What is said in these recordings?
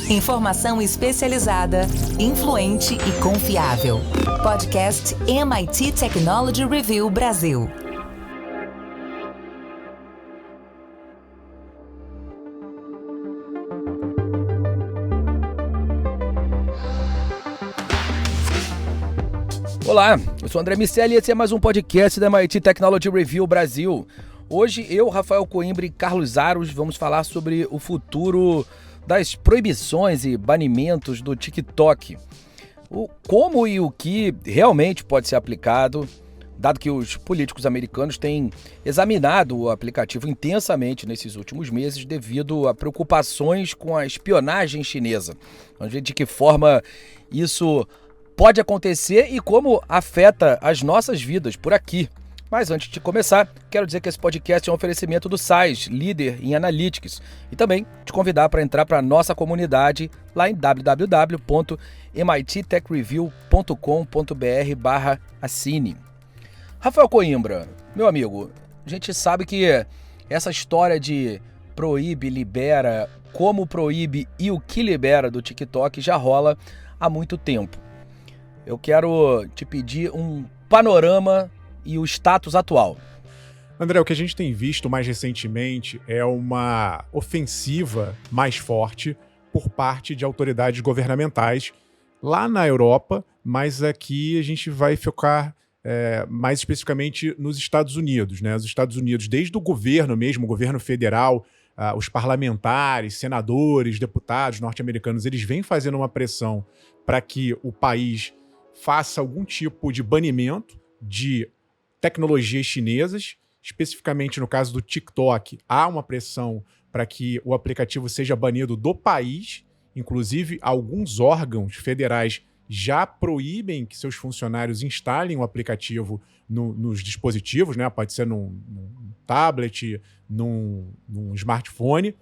Informação especializada, influente e confiável. Podcast MIT Technology Review Brasil. Olá, eu sou André Miceli e esse é mais um podcast da MIT Technology Review Brasil. Hoje eu, Rafael Coimbra e Carlos Aros vamos falar sobre o futuro das proibições e banimentos do TikTok. Como e o que realmente pode ser aplicado, dado que os políticos americanos têm examinado o aplicativo intensamente nesses últimos meses devido a preocupações com a espionagem chinesa. Vamos ver de que forma isso pode acontecer e como afeta as nossas vidas por aqui. Mas antes de começar, quero dizer que esse podcast é um oferecimento do SAIS, líder em Analytics, e também te convidar para entrar para a nossa comunidade lá em www.mittechreview.com.br/assine. Rafael Coimbra, meu amigo, a gente sabe que essa história de proíbe, libera, como proíbe e o que libera do TikTok já rola há muito tempo. Eu quero te pedir um panorama e o status atual. André, o que a gente tem visto mais recentemente é uma ofensiva mais forte por parte de autoridades governamentais lá na Europa, mas aqui a gente vai focar mais especificamente nos Estados Unidos, né? Os Estados Unidos, desde o governo mesmo, o governo federal, os parlamentares, senadores, deputados norte-americanos, eles vêm fazendo uma pressão para que o país faça algum tipo de banimento de tecnologias chinesas, especificamente no caso do TikTok, há uma pressão para que o aplicativo seja banido do país, inclusive alguns órgãos federais já proíbem que seus funcionários instalem o aplicativo nos dispositivos, né? Pode ser num tablet, num smartphone,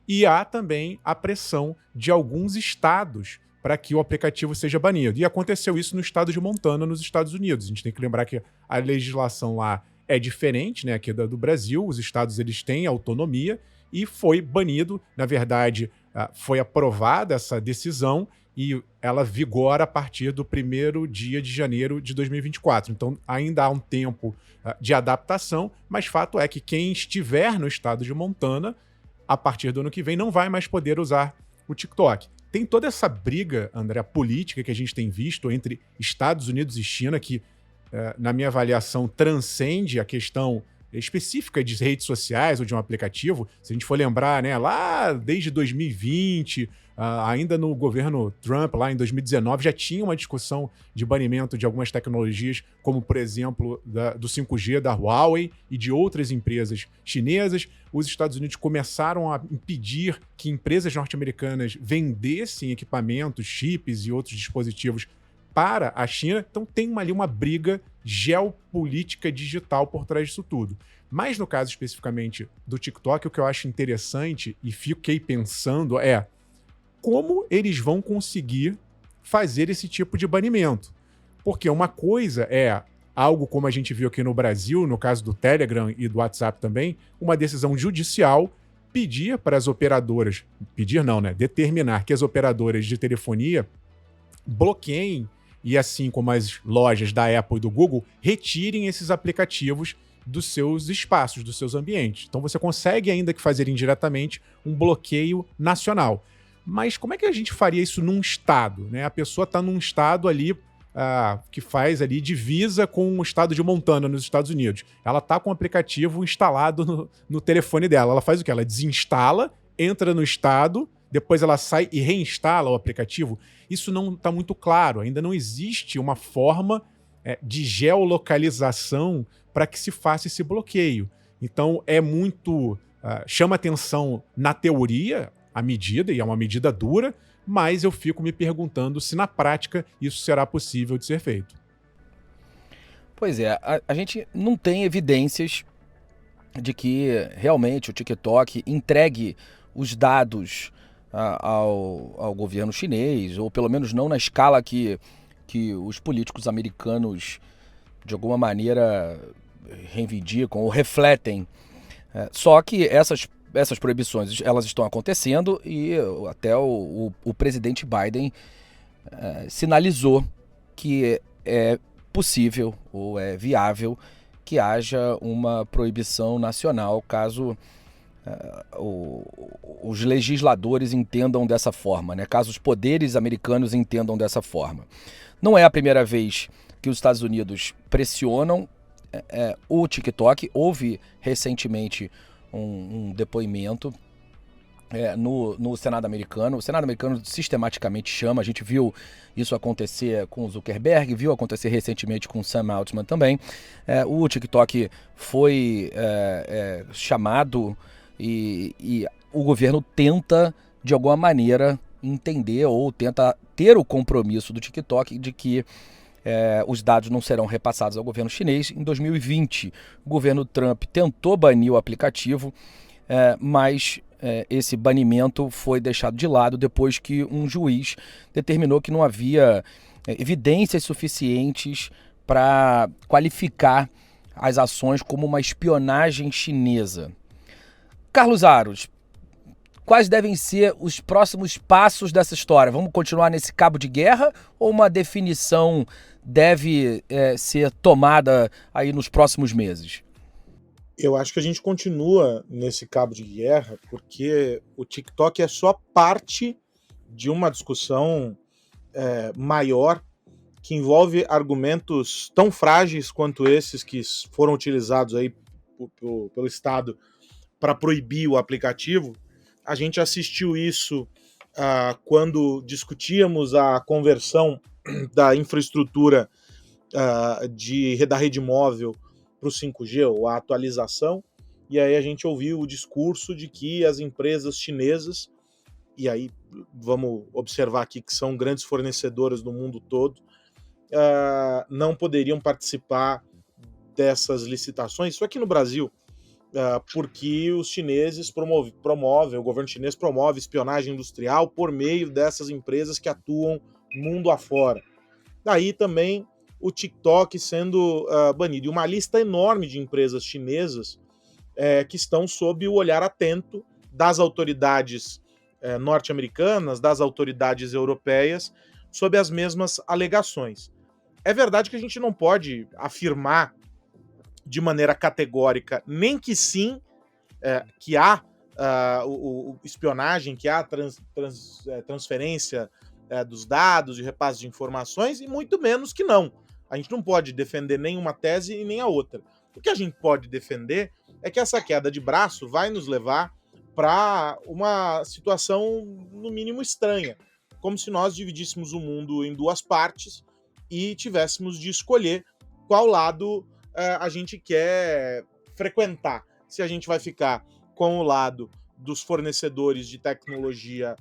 e há também a pressão de alguns estados para que o aplicativo seja banido. E aconteceu isso no estado de Montana, nos Estados Unidos. A gente tem que lembrar que a legislação lá é diferente, né, aqui do Brasil. Os estados eles têm autonomia e foi banido. Na verdade, foi aprovada essa decisão e ela vigora a partir do 1º dia de janeiro de 2024. Então, ainda há um tempo de adaptação, mas fato é que quem estiver no estado de Montana, a partir do ano que vem, não vai mais poder usar o TikTok. Tem toda essa briga, André, política que a gente tem visto entre Estados Unidos e China, que, na minha avaliação, transcende a questão específica de redes sociais ou de um aplicativo. Se a gente for lembrar, né, lá desde 2020, ainda no governo Trump, lá em 2019, já tinha uma discussão de banimento de algumas tecnologias, como, por exemplo, do 5G da Huawei e de outras empresas chinesas. Os Estados Unidos começaram a impedir que empresas norte-americanas vendessem equipamentos, chips e outros dispositivos para a China. Então tem ali uma briga geopolítica digital por trás disso tudo. Mas no caso especificamente do TikTok, o que eu acho interessante e fiquei pensando é como eles vão conseguir fazer esse tipo de banimento. Porque uma coisa é algo como a gente viu aqui no Brasil, no caso do Telegram e do WhatsApp também, uma decisão judicial pedir para as operadoras, determinar que as operadoras de telefonia bloqueiem e assim como as lojas da Apple e do Google, retirem esses aplicativos dos seus espaços, dos seus ambientes. Então você consegue ainda que fazer indiretamente um bloqueio nacional. Mas como é que a gente faria isso num estado, né? A pessoa está num estado ali que faz ali divisa com o estado de Montana, nos Estados Unidos. Ela está com o aplicativo instalado no telefone dela. Ela faz o quê? Ela desinstala, entra no estado, depois ela sai e reinstala o aplicativo. Isso não está muito claro. Ainda não existe uma forma de geolocalização para que se faça esse bloqueio. Então é muito... chama atenção na teoria a medida, e é uma medida dura, mas eu fico me perguntando se na prática isso será possível de ser feito. Pois é, a gente não tem evidências de que realmente o TikTok entregue os dados ao governo chinês, ou pelo menos não na escala que os políticos americanos de alguma maneira reivindicam ou refletem. Só que essas essas proibições elas estão acontecendo e até o presidente Biden sinalizou que é possível ou é viável que haja uma proibição nacional caso os legisladores entendam dessa forma, né? Caso os poderes americanos entendam dessa forma. Não é a primeira vez que os Estados Unidos pressionam o TikTok. Houve recentemente um depoimento no Senado americano. O Senado americano sistematicamente chama, a gente viu isso acontecer com o Zuckerberg, viu acontecer recentemente com o Sam Altman também. O TikTok foi chamado e o governo tenta, de alguma maneira, entender ou tenta ter o compromisso do TikTok de que os dados não serão repassados ao governo chinês. Em 2020, o governo Trump tentou banir o aplicativo, mas esse banimento foi deixado de lado depois que um juiz determinou que não havia evidências suficientes para qualificar as ações como uma espionagem chinesa. Carlos Aros, quais devem ser os próximos passos dessa história? Vamos continuar nesse cabo de guerra ou uma definição deve ser tomada aí nos próximos meses? Eu acho que a gente continua nesse cabo de guerra porque o TikTok é só parte de uma discussão maior que envolve argumentos tão frágeis quanto esses que foram utilizados aí pelo Estado para proibir o aplicativo. A gente assistiu isso quando discutíamos a conversão da infraestrutura da rede móvel para o 5G, ou a atualização, e aí a gente ouviu o discurso de que as empresas chinesas, e aí vamos observar aqui que são grandes fornecedoras do mundo todo, não poderiam participar dessas licitações, isso aqui no Brasil, porque os chineses promovem, o governo chinês promove espionagem industrial por meio dessas empresas que atuam mundo afora. Daí também o TikTok sendo banido. E uma lista enorme de empresas chinesas que estão sob o olhar atento das autoridades norte-americanas, das autoridades europeias, sob as mesmas alegações. É verdade que a gente não pode afirmar de maneira categórica nem que sim, que há espionagem, que há transferência dos dados e repasse de informações, e muito menos que não. A gente não pode defender nenhuma tese e nem a outra. O que a gente pode defender é que essa queda de braço vai nos levar para uma situação, no mínimo, estranha. Como se nós dividíssemos o mundo em duas partes e tivéssemos de escolher qual lado a gente quer frequentar. Se a gente vai ficar com o lado dos fornecedores de tecnologia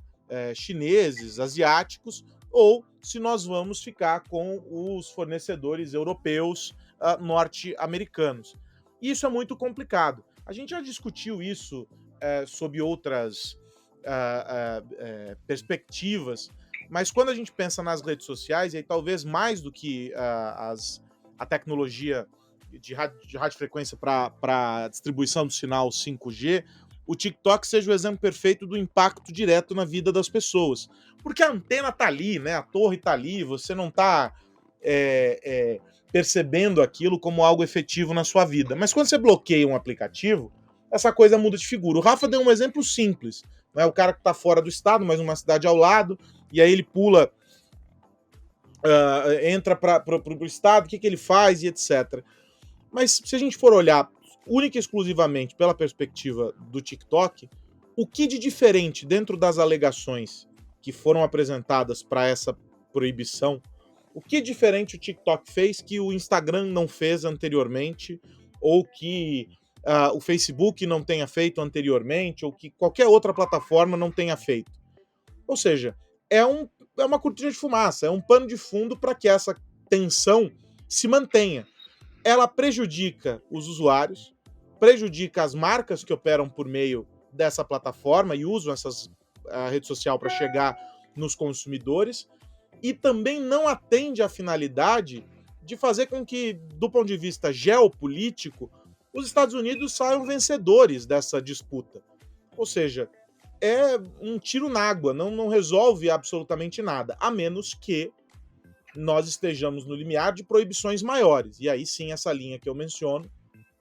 chineses, asiáticos, ou se nós vamos ficar com os fornecedores europeus, norte-americanos. Isso é muito complicado. A gente já discutiu isso sob outras perspectivas, mas quando a gente pensa nas redes sociais, e aí talvez mais do que a tecnologia de radiofrequência para distribuição do sinal 5G, o TikTok seja o exemplo perfeito do impacto direto na vida das pessoas. Porque a antena tá ali, né? A torre tá ali, você não tá percebendo aquilo como algo efetivo na sua vida. Mas quando você bloqueia um aplicativo, essa coisa muda de figura. O Rafa deu um exemplo simples, né? O cara que tá fora do estado, mas numa cidade ao lado, e aí ele pula, entra pro estado, o que ele faz e etc. Mas se a gente for olhar única e exclusivamente pela perspectiva do TikTok, o que de diferente dentro das alegações que foram apresentadas para essa proibição, o que diferente o TikTok fez que o Instagram não fez anteriormente, ou que o Facebook não tenha feito anteriormente, ou que qualquer outra plataforma não tenha feito? Ou seja, é uma cortina de fumaça, é um pano de fundo para que essa tensão se mantenha. Ela prejudica os usuários, prejudica as marcas que operam por meio dessa plataforma e usam a rede social para chegar nos consumidores, e também não atende à finalidade de fazer com que, do ponto de vista geopolítico, os Estados Unidos saiam vencedores dessa disputa. Ou seja, é um tiro na água, não resolve absolutamente nada, a menos que nós estejamos no limiar de proibições maiores. E aí sim, essa linha que eu menciono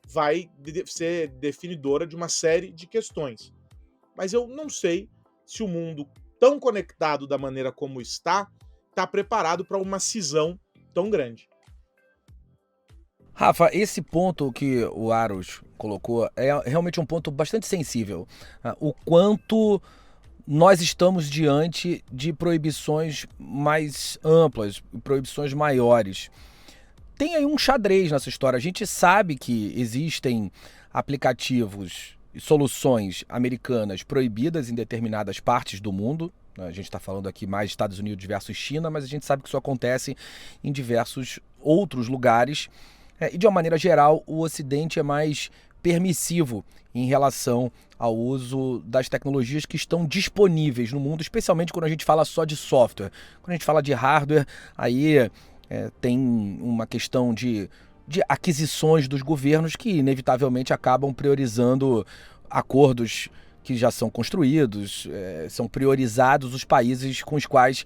vai ser definidora de uma série de questões. Mas eu não sei se o mundo tão conectado da maneira como está preparado para uma cisão tão grande. Rafa, esse ponto que o Aros colocou é realmente um ponto bastante sensível. O quanto nós estamos diante de proibições mais amplas, proibições maiores. Tem aí um xadrez nessa história. A gente sabe que existem aplicativos e soluções americanas proibidas em determinadas partes do mundo. A gente está falando aqui mais Estados Unidos versus China, mas a gente sabe que isso acontece em diversos outros lugares. E de uma maneira geral, o Ocidente é mais permissivo em relação ao uso das tecnologias que estão disponíveis no mundo, especialmente quando a gente fala só de software. Quando a gente fala de hardware, aí tem uma questão de aquisições dos governos que inevitavelmente acabam priorizando acordos que já são construídos, são priorizados os países com os quais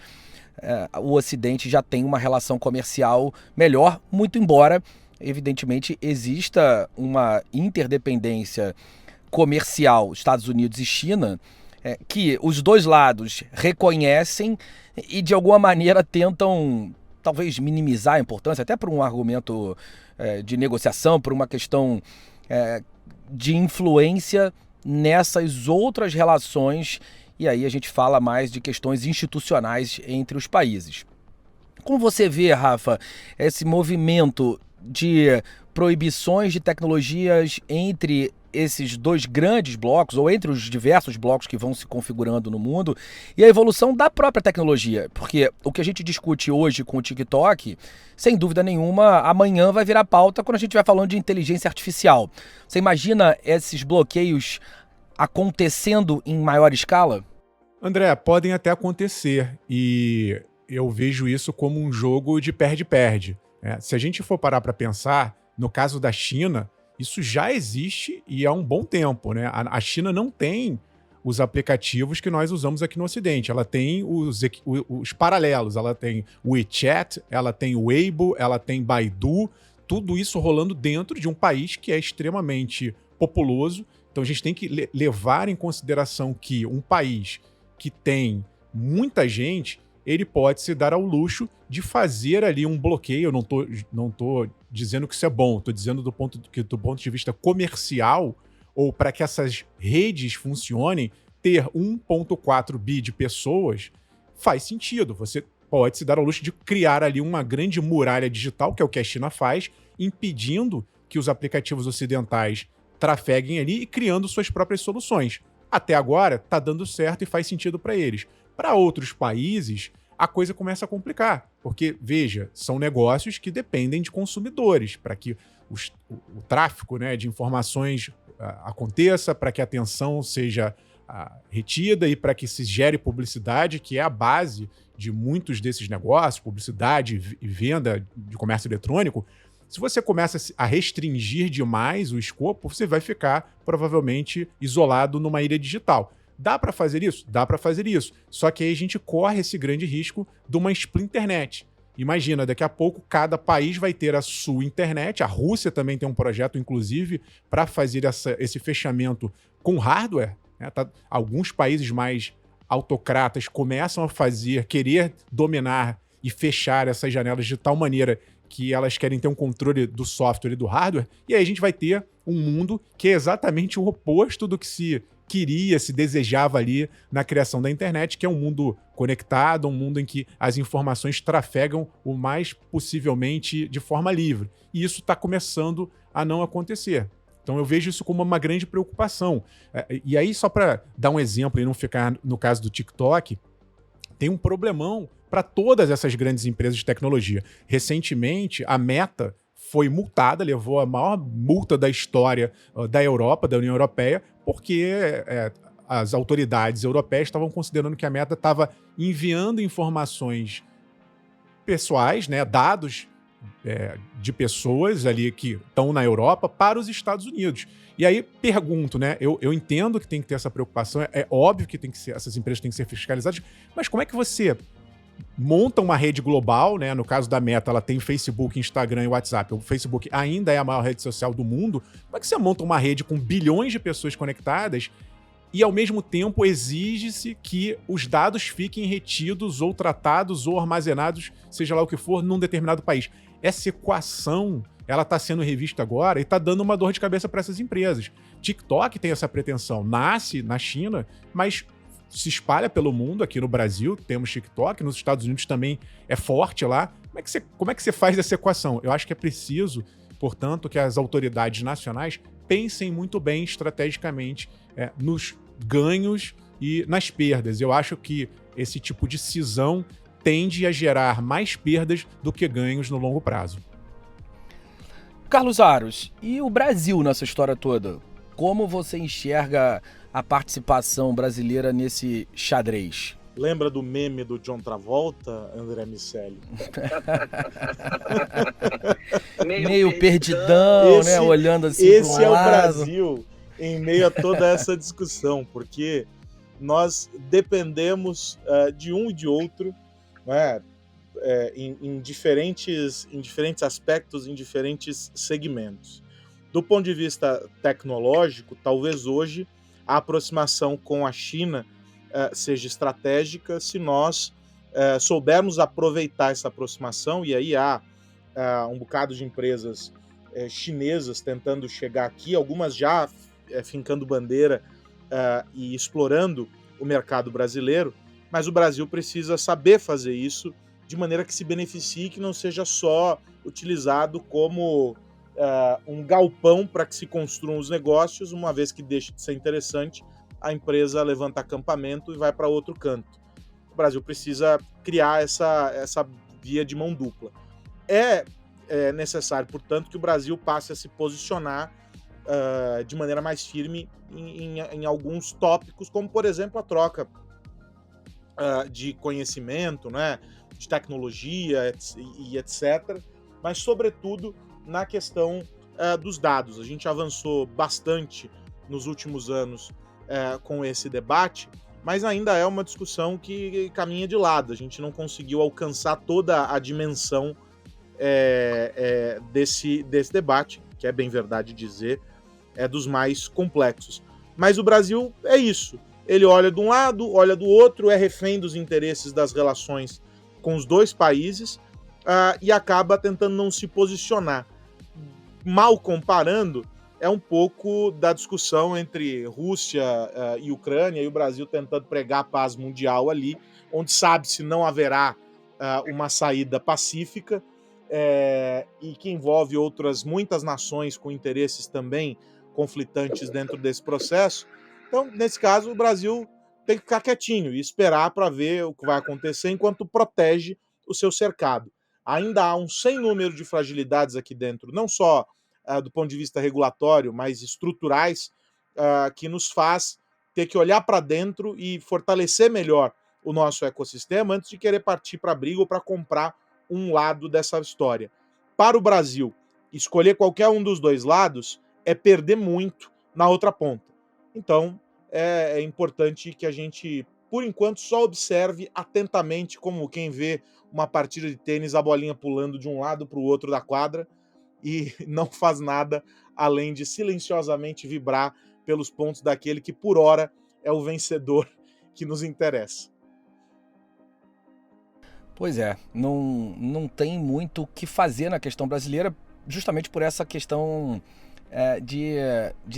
o Ocidente já tem uma relação comercial melhor, muito embora evidentemente exista uma interdependência comercial Estados Unidos e China, que os dois lados reconhecem e de alguma maneira tentam talvez minimizar a importância, até por um argumento de negociação, por uma questão de influência nessas outras relações, e aí a gente fala mais de questões institucionais entre os países. Como você vê, Rafa, esse movimento de proibições de tecnologias entre esses dois grandes blocos, ou entre os diversos blocos que vão se configurando no mundo, e a evolução da própria tecnologia? Porque o que a gente discute hoje com o TikTok, sem dúvida nenhuma, amanhã vai virar pauta quando a gente vai falando de inteligência artificial. Você imagina esses bloqueios acontecendo em maior escala? André, podem até acontecer, e eu vejo isso como um jogo de perde-perde. Se a gente for parar para pensar, no caso da China, isso já existe e há um bom tempo, né? A China não tem os aplicativos que nós usamos aqui no Ocidente. Ela tem os paralelos. Ela tem o WeChat, ela tem o Weibo, ela tem Baidu. Tudo isso rolando dentro de um país que é extremamente populoso. Então a gente tem que levar em consideração que um país que tem muita gente, ele pode se dar ao luxo de fazer ali um bloqueio. Eu não tô dizendo que isso é bom, estou dizendo do ponto de vista comercial, ou para que essas redes funcionem, ter 1,4 bi de pessoas faz sentido. Você pode se dar ao luxo de criar ali uma grande muralha digital, que é o que a China faz, impedindo que os aplicativos ocidentais trafeguem ali e criando suas próprias soluções. Até agora, está dando certo e faz sentido para eles. Para outros países, a coisa começa a complicar, porque, veja, são negócios que dependem de consumidores, para que o tráfico, né, de informações aconteça, para que a atenção seja retida e para que se gere publicidade, que é a base de muitos desses negócios, publicidade e venda de comércio eletrônico. Se você começa a restringir demais o escopo, você vai ficar provavelmente isolado numa ilha digital. Dá para fazer isso? Dá para fazer isso. Só que aí a gente corre esse grande risco de uma splinternet. Imagina, daqui a pouco cada país vai ter a sua internet. A Rússia também tem um projeto, inclusive, para fazer esse fechamento com hardware. Alguns países mais autocratas começam a querer dominar e fechar essas janelas de tal maneira que elas querem ter um controle do software e do hardware, e aí a gente vai ter um mundo que é exatamente o oposto do que se queria, se desejava ali na criação da internet, que é um mundo conectado, um mundo em que as informações trafegam o mais possivelmente de forma livre. E isso está começando a não acontecer. Então eu vejo isso como uma grande preocupação. E aí, só para dar um exemplo e não ficar no caso do TikTok, tem um problemão para todas essas grandes empresas de tecnologia. Recentemente, a Meta foi multada, levou a maior multa da história da Europa, da União Europeia, porque as autoridades europeias estavam considerando que a Meta estava enviando informações pessoais, né, dados de pessoas ali que estão na Europa para os Estados Unidos. E aí pergunto, né? Eu entendo que tem que ter essa preocupação, é óbvio que essas empresas têm que ser fiscalizadas, mas como é que você monta uma rede global, né? No caso da Meta, ela tem Facebook, Instagram e WhatsApp. O Facebook ainda é a maior rede social do mundo. Como é que você monta uma rede com bilhões de pessoas conectadas e, ao mesmo tempo, exige-se que os dados fiquem retidos ou tratados ou armazenados, seja lá o que for, num determinado país? Essa equação, ela está sendo revista agora e está dando uma dor de cabeça para essas empresas. TikTok tem essa pretensão, nasce na China, mas se espalha pelo mundo. Aqui no Brasil temos TikTok, nos Estados Unidos também é forte lá. Como é que você faz essa equação? Eu acho que é preciso, portanto, que as autoridades nacionais pensem muito bem estrategicamente nos ganhos e nas perdas. Eu acho que esse tipo de cisão tende a gerar mais perdas do que ganhos no longo prazo. Carlos Aros, e o Brasil nessa história toda? Como você enxerga a participação brasileira nesse xadrez? Lembra do meme do John Travolta, André Miceli? Meio perdidão, né? Olhando assim pro lado. Esse é o Brasil em meio a toda essa discussão, porque nós dependemos de um e de outro, né? Em diferentes aspectos, em diferentes segmentos. Do ponto de vista tecnológico, talvez hoje a aproximação com a China seja estratégica se nós soubermos aproveitar essa aproximação, e aí há um bocado de empresas chinesas tentando chegar aqui, algumas já fincando bandeira e explorando o mercado brasileiro, mas o Brasil precisa saber fazer isso de maneira que se beneficie, que não seja só utilizado como um galpão para que se construam os negócios, uma vez que deixe de ser interessante, a empresa levanta acampamento e vai para outro canto. O Brasil precisa criar essa via de mão dupla. É necessário, portanto, que o Brasil passe a se posicionar de maneira mais firme em alguns tópicos, como, por exemplo, a troca de conhecimento, né, de tecnologia e etc., mas, sobretudo, na questão dos dados. A gente avançou bastante nos últimos anos com esse debate, mas ainda é uma discussão que caminha de lado. A gente não conseguiu alcançar toda a dimensão desse debate, que é bem verdade dizer, é dos mais complexos. Mas o Brasil é isso. Ele olha de um lado, olha do outro, é refém dos interesses das relações com os dois países e acaba tentando não se posicionar. Mal comparando, é um pouco da discussão entre Rússia e Ucrânia, e o Brasil tentando pregar a paz mundial ali, onde sabe-se não haverá uma saída pacífica, e que envolve muitas nações com interesses também conflitantes dentro desse processo. Então, nesse caso, o Brasil tem que ficar quietinho e esperar para ver o que vai acontecer enquanto protege o seu cercado. Ainda há um sem número de fragilidades aqui dentro, não só do ponto de vista regulatório, mas estruturais, que nos faz ter que olhar para dentro e fortalecer melhor o nosso ecossistema antes de querer partir para a briga ou para comprar um lado dessa história. Para o Brasil, escolher qualquer um dos dois lados é perder muito na outra ponta. Então, é importante que a gente, por enquanto, só observe atentamente, como quem vê uma partida de tênis, a bolinha pulando de um lado para o outro da quadra, e não faz nada além de silenciosamente vibrar pelos pontos daquele que, por hora, é o vencedor que nos interessa. Pois é, não tem muito o que fazer na questão brasileira, justamente por essa questão de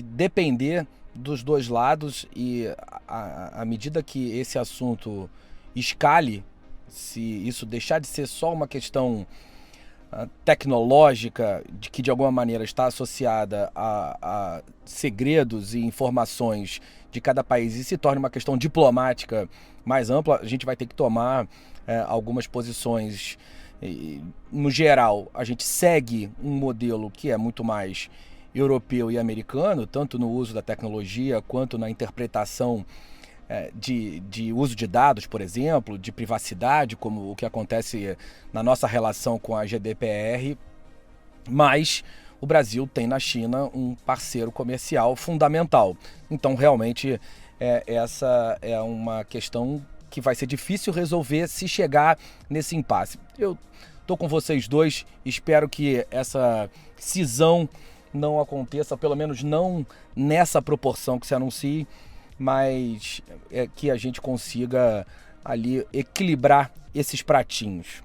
depender dos dois lados, e à medida que esse assunto escale, se isso deixar de ser só uma questão tecnológica, que de alguma maneira está associada a segredos e informações de cada país, e se torne uma questão diplomática mais ampla, a gente vai ter que tomar algumas posições. No geral, a gente segue um modelo que é muito mais europeu e americano, tanto no uso da tecnologia quanto na interpretação de uso de dados, por exemplo, de privacidade, como o que acontece na nossa relação com a GDPR, mas o Brasil tem na China um parceiro comercial fundamental. Então, realmente, essa é uma questão que vai ser difícil resolver se chegar nesse impasse. Eu estou com vocês dois, espero que essa cisão não aconteça, pelo menos não nessa proporção que se anuncie, mas que a gente consiga ali equilibrar esses pratinhos.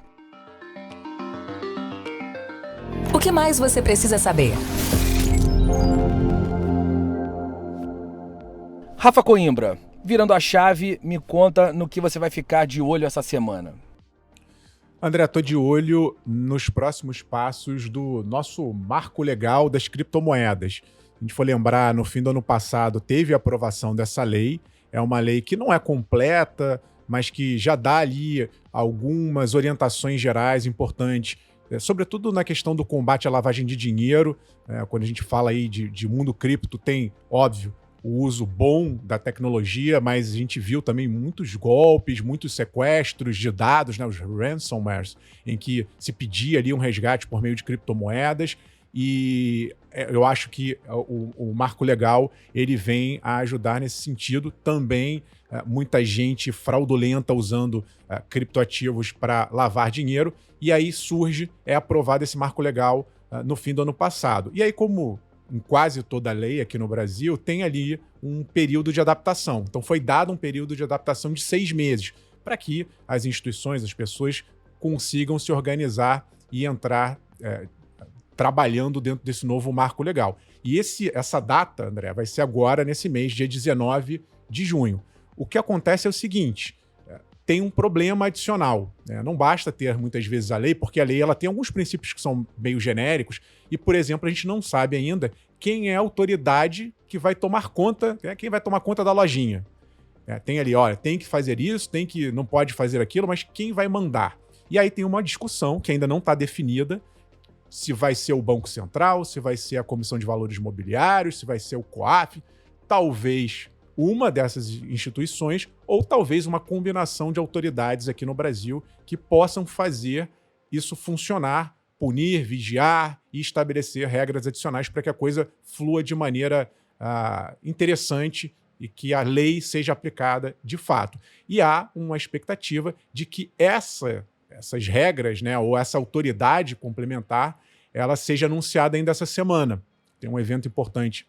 O que mais você precisa saber? Rafa Coimbra, virando a chave, me conta no que você vai ficar de olho essa semana. André, estou de olho nos próximos passos do nosso marco legal das criptomoedas. A gente for lembrar, no fim do ano passado teve a aprovação dessa lei. É uma lei que não é completa, mas que já dá ali algumas orientações gerais importantes, sobretudo na questão do combate à lavagem de dinheiro. Quando a gente fala aí de mundo cripto, tem, óbvio, o uso bom da tecnologia, mas a gente viu também muitos golpes, muitos sequestros de dados, né, os ransomwares, em que se pedia ali um resgate por meio de criptomoedas. E eu acho que o marco legal ele vem a ajudar nesse sentido. Também muita gente fraudulenta usando criptoativos para lavar dinheiro, e aí surge, aprovado esse marco legal no fim do ano passado. E aí, como em quase toda a lei aqui no Brasil, tem ali um período de adaptação. Então foi dado um período de adaptação de 6 meses para que as instituições, as pessoas consigam se organizar e entrar trabalhando dentro desse novo marco legal. E essa data, André, vai ser agora nesse mês, dia 19 de junho. O que acontece é o seguinte, tem um problema adicional, né? Não basta ter muitas vezes a lei, porque a lei ela tem alguns princípios que são meio genéricos e, por exemplo, a gente não sabe ainda quem é a autoridade que vai tomar conta, quem vai tomar conta da lojinha. Tem ali, olha, tem que fazer isso, não pode fazer aquilo, mas quem vai mandar? E aí tem uma discussão que ainda não está definida, se vai ser o Banco Central, se vai ser a Comissão de Valores Mobiliários, se vai ser o COAF, talvez uma dessas instituições, ou talvez uma combinação de autoridades aqui no Brasil que possam fazer isso funcionar, punir, vigiar e estabelecer regras adicionais para que a coisa flua de maneira interessante e que a lei seja aplicada de fato. E há uma expectativa de que essas regras, né, ou essa autoridade complementar, ela seja anunciada ainda essa semana. Tem um evento importante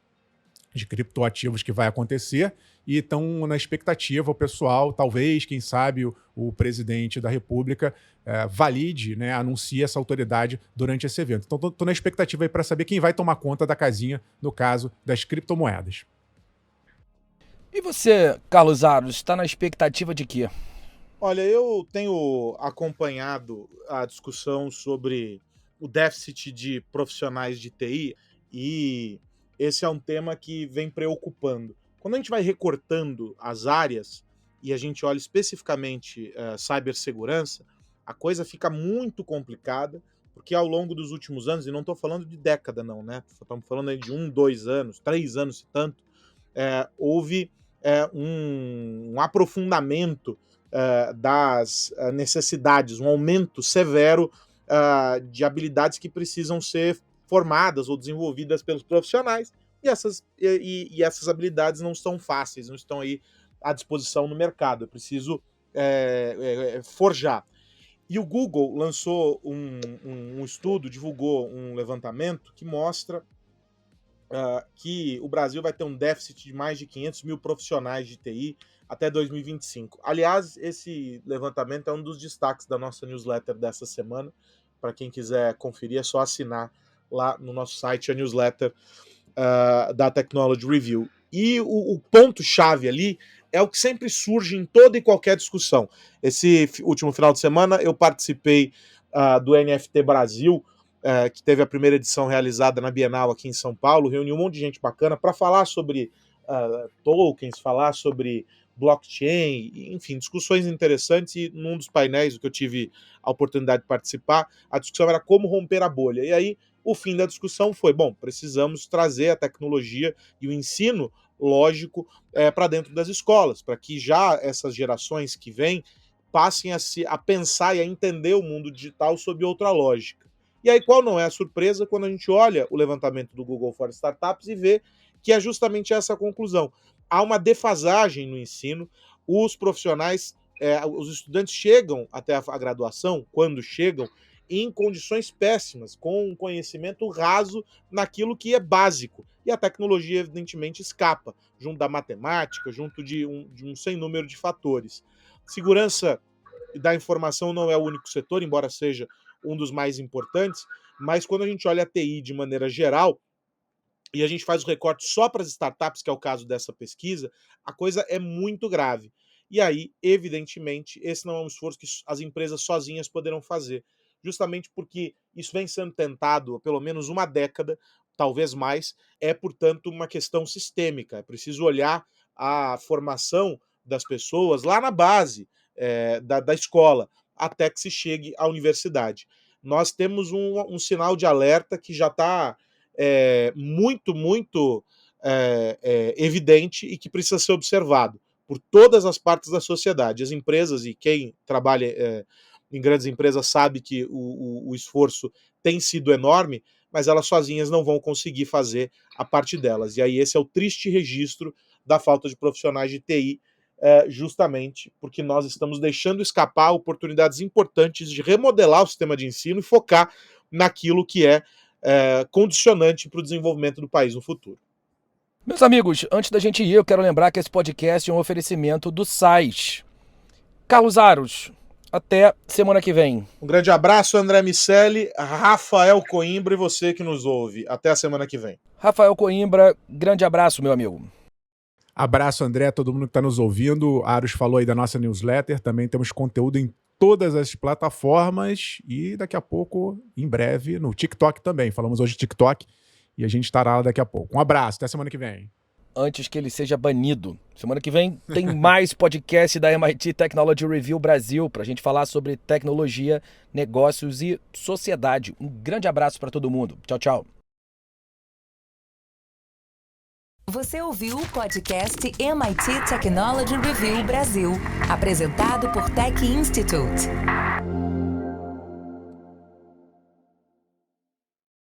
de criptoativos que vai acontecer e estão na expectativa, o pessoal, talvez, quem sabe, o presidente da República valide, né, anuncie essa autoridade durante esse evento. Então, estou na expectativa aí para saber quem vai tomar conta da casinha, no caso das criptomoedas. E você, Carlos Aros, está na expectativa de quê? Olha, eu tenho acompanhado a discussão sobre o déficit de profissionais de TI e esse é um tema que vem preocupando. Quando a gente vai recortando as áreas e a gente olha especificamente cibersegurança, a coisa fica muito complicada, porque ao longo dos últimos anos, e não estou falando de década não, né? Estamos falando aí de 1, 2 anos, 3 anos se tanto, houve um aprofundamento das necessidades, um aumento severo de habilidades que precisam ser formadas ou desenvolvidas pelos profissionais, e essas habilidades não estão fáceis, não estão aí à disposição no mercado. É preciso forjar. E o Google lançou um estudo, divulgou um levantamento que mostra que o Brasil vai ter um déficit de mais de 500 mil profissionais de TI até 2025. Aliás, esse levantamento é um dos destaques da nossa newsletter dessa semana. Para quem quiser conferir, é só assinar lá no nosso site a newsletter da Technology Review. E o ponto-chave ali é o que sempre surge em toda e qualquer discussão. Esse último final de semana eu participei do NFT Brasil, que teve a primeira edição realizada na Bienal aqui em São Paulo, reuniu um monte de gente bacana para falar sobre tokens, falar sobre blockchain, enfim, discussões interessantes. E num dos painéis que eu tive a oportunidade de participar, a discussão era como romper a bolha. E aí o fim da discussão foi, bom, precisamos trazer a tecnologia e o ensino lógico para dentro das escolas, para que já essas gerações que vêm passem a pensar e a entender o mundo digital sob outra lógica. E aí qual não é a surpresa quando a gente olha o levantamento do Google for Startups e vê que é justamente essa a conclusão. Há uma defasagem no ensino, os profissionais, os estudantes chegam até a graduação, quando chegam, em condições péssimas, com um conhecimento raso naquilo que é básico. E a tecnologia, evidentemente, escapa, junto da matemática, junto de um sem número de fatores. Segurança da informação não é o único setor, embora seja um dos mais importantes, mas quando a gente olha a TI de maneira geral, e a gente faz o recorte só para as startups, que é o caso dessa pesquisa, a coisa é muito grave. E aí, evidentemente, esse não é um esforço que as empresas sozinhas poderão fazer, justamente porque isso vem sendo tentado há pelo menos uma década, talvez mais, é, portanto, uma questão sistêmica. É preciso olhar a formação das pessoas lá na base da escola, até que se chegue à universidade. Nós temos um sinal de alerta que já está muito evidente e que precisa ser observado por todas as partes da sociedade. As empresas, e quem trabalha em grandes empresas sabe que o esforço tem sido enorme, mas elas sozinhas não vão conseguir fazer a parte delas. E aí esse é o triste registro da falta de profissionais de TI, justamente porque nós estamos deixando escapar oportunidades importantes de remodelar o sistema de ensino e focar naquilo que é condicionante para o desenvolvimento do país no futuro. Meus amigos, antes da gente ir, eu quero lembrar que esse podcast é um oferecimento do SAIS. Carlos Aros, até semana que vem. Um grande abraço, André Miceli, Rafael Coimbra e você que nos ouve. Até a semana que vem. Rafael Coimbra, grande abraço, meu amigo. Abraço, André, todo mundo que está nos ouvindo. Aros falou aí da nossa newsletter, também temos conteúdo em todas as plataformas e daqui a pouco, em breve, no TikTok também. Falamos hoje de TikTok e a gente estará lá daqui a pouco. Um abraço, até semana que vem. Antes que ele seja banido. Semana que vem tem mais podcast da MIT Technology Review Brasil para a gente falar sobre tecnologia, negócios e sociedade. Um grande abraço para todo mundo. Tchau, tchau. Você ouviu o podcast MIT Technology Review Brasil, apresentado por Tech Institute.